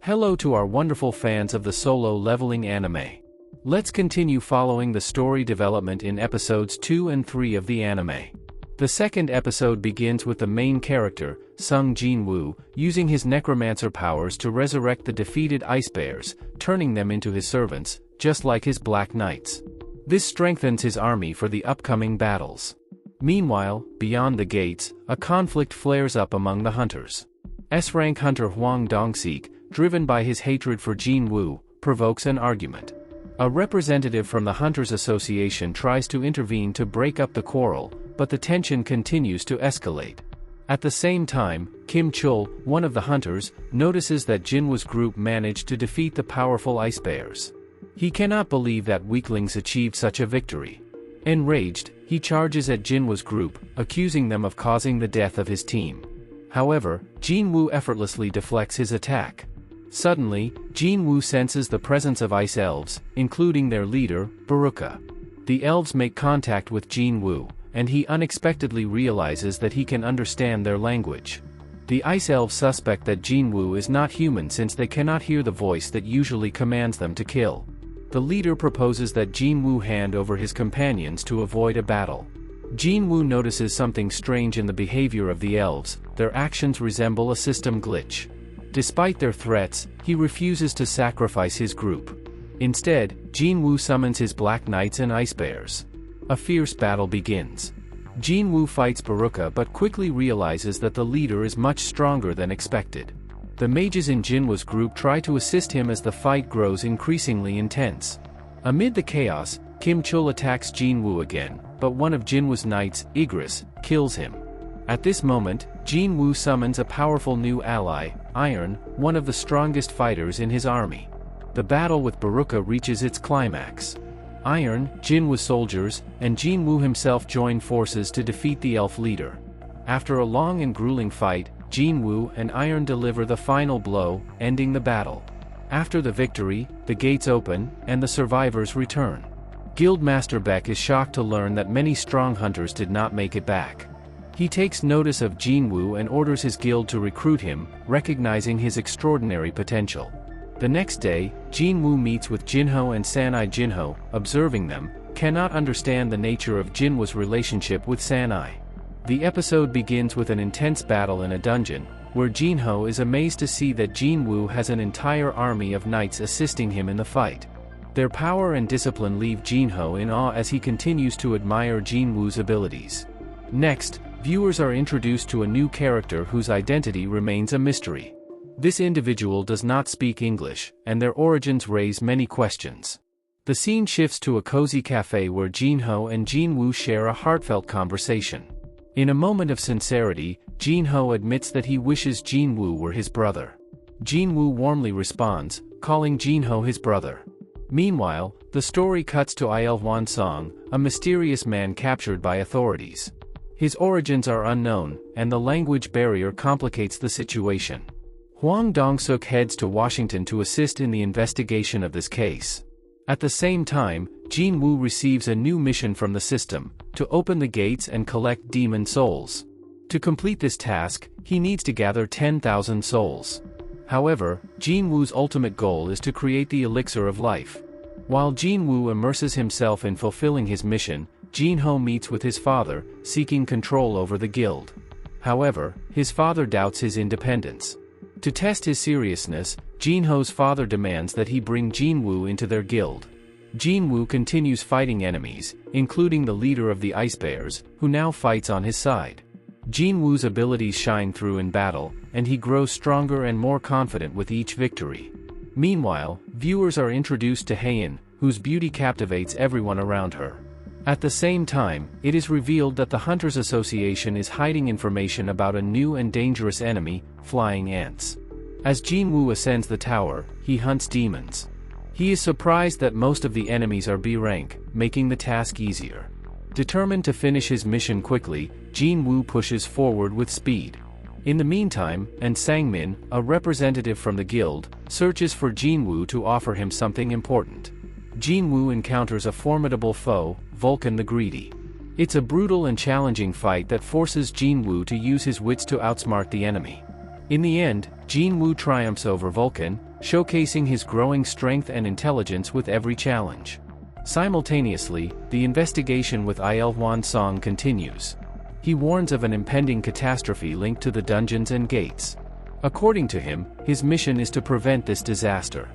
Hello to our wonderful fans of the solo leveling anime. Let's continue following the story development in episodes 2 and 3 of the anime. The second episode begins with the main character, Jin Woo, using his necromancer powers to resurrect the defeated ice bears, turning them into his servants, just like his Black Knights. This strengthens his army for the upcoming battles. Meanwhile, beyond the gates, a conflict flares up among the hunters. S-rank hunter Hwang Dong-sik, driven by his hatred for Jin Woo, provokes an argument. A representative from the Hunters Association tries to intervene to break up the quarrel, but the tension continues to escalate. At the same time, Kim Chul, one of the hunters, notices that Jin Woo's group managed to defeat the powerful ice bears. He cannot believe that weaklings achieved such a victory. Enraged, he charges at Jin Woo's group, accusing them of causing the death of his team. However, Jin Woo effortlessly deflects his attack. Suddenly, Jin Woo senses the presence of ice elves, including their leader, Baruka. The elves make contact with Jin Woo, and he unexpectedly realizes that he can understand their language. The ice elves suspect that Jin Woo is not human since they cannot hear the voice that usually commands them to kill. The leader proposes that Jin Woo hand over his companions to avoid a battle. Jin Woo notices something strange in the behavior of the elves. Their actions resemble a system glitch. Despite their threats, he refuses to sacrifice his group. Instead, Jin Woo summons his Black Knights and Ice Bears. A fierce battle begins. Jin Woo fights Baruka but quickly realizes that the leader is much stronger than expected. The mages in Jin Woo's group try to assist him as the fight grows increasingly intense. Amid the chaos, Kim Chul attacks Jin Woo again, but one of Jin Woo's knights, Igris, kills him. At this moment, Jin Woo summons a powerful new ally, Iron, one of the strongest fighters in his army. The battle with Baruka reaches its climax. Iron, Jin Woo's soldiers, and Jin Woo himself join forces to defeat the elf leader. After a long and grueling fight, Jin Woo and Iron deliver the final blow, ending the battle. After the victory, the gates open, and the survivors return. Guildmaster Beck is shocked to learn that many strong hunters did not make it back. He takes notice of Jin Woo and orders his guild to recruit him, recognizing his extraordinary potential. The next day, Jin Woo meets with Jinho and Sanai. Jinho, observing them, cannot understand the nature of Jin Woo's relationship with Sanai. The episode begins with an intense battle in a dungeon, where Jinho is amazed to see that Jin Woo has an entire army of knights assisting him in the fight. Their power and discipline leave Jinho in awe as he continues to admire Jin Woo's abilities. Next, viewers are introduced to a new character whose identity remains a mystery. This individual does not speak English, and their origins raise many questions. The scene shifts to a cozy cafe where Jinho and Jin Woo share a heartfelt conversation. In a moment of sincerity, Jinho admits that he wishes Jin Woo were his brother. Jin Woo warmly responds, calling Jinho his brother. Meanwhile, the story cuts to Il Hwan Song, a mysterious man captured by authorities. His origins are unknown, and the language barrier complicates the situation. Hwang Dong-suk heads to Washington to assist in the investigation of this case. At the same time, Jin Woo receives a new mission from the system, to open the gates and collect demon souls. To complete this task, he needs to gather 10,000 souls. However, Jin Woo's ultimate goal is to create the elixir of life. While Jin Woo immerses himself in fulfilling his mission, Jinho meets with his father, seeking control over the guild. However, his father doubts his independence. To test his seriousness, Jinho's father demands that he bring Jin Woo into their guild. Jin Woo continues fighting enemies, including the leader of the Ice Bears, who now fights on his side. Jin Woo's abilities shine through in battle, and he grows stronger and more confident with each victory. Meanwhile, viewers are introduced to Heian, whose beauty captivates everyone around her. At the same time, it is revealed that the Hunters Association is hiding information about a new and dangerous enemy, flying ants. As Jin Woo ascends the tower, he hunts demons. He is surprised that most of the enemies are B rank, making the task easier. Determined to finish his mission quickly, Jin Woo pushes forward with speed. In the meantime, Sang-min, a representative from the guild, searches for Jin Woo to offer him something important. Jin Woo encounters a formidable foe, Vulcan the Greedy. It's a brutal and challenging fight that forces Jin Woo to use his wits to outsmart the enemy. In the end, Jin Woo triumphs over Vulcan, showcasing his growing strength and intelligence with every challenge. Simultaneously, the investigation with Il Hwan Song continues. He warns of an impending catastrophe linked to the dungeons and gates. According to him, his mission is to prevent this disaster.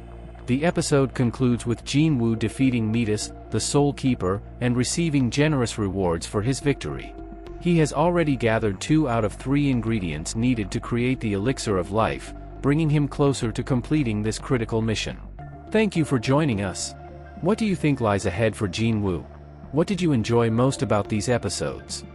The episode concludes with Jin Woo defeating Midas, the Soul Keeper, and receiving generous rewards for his victory. He has already gathered 2 out of 3 ingredients needed to create the elixir of life, bringing him closer to completing this critical mission. Thank you for joining us. What do you think lies ahead for Jin Woo? What did you enjoy most about these episodes?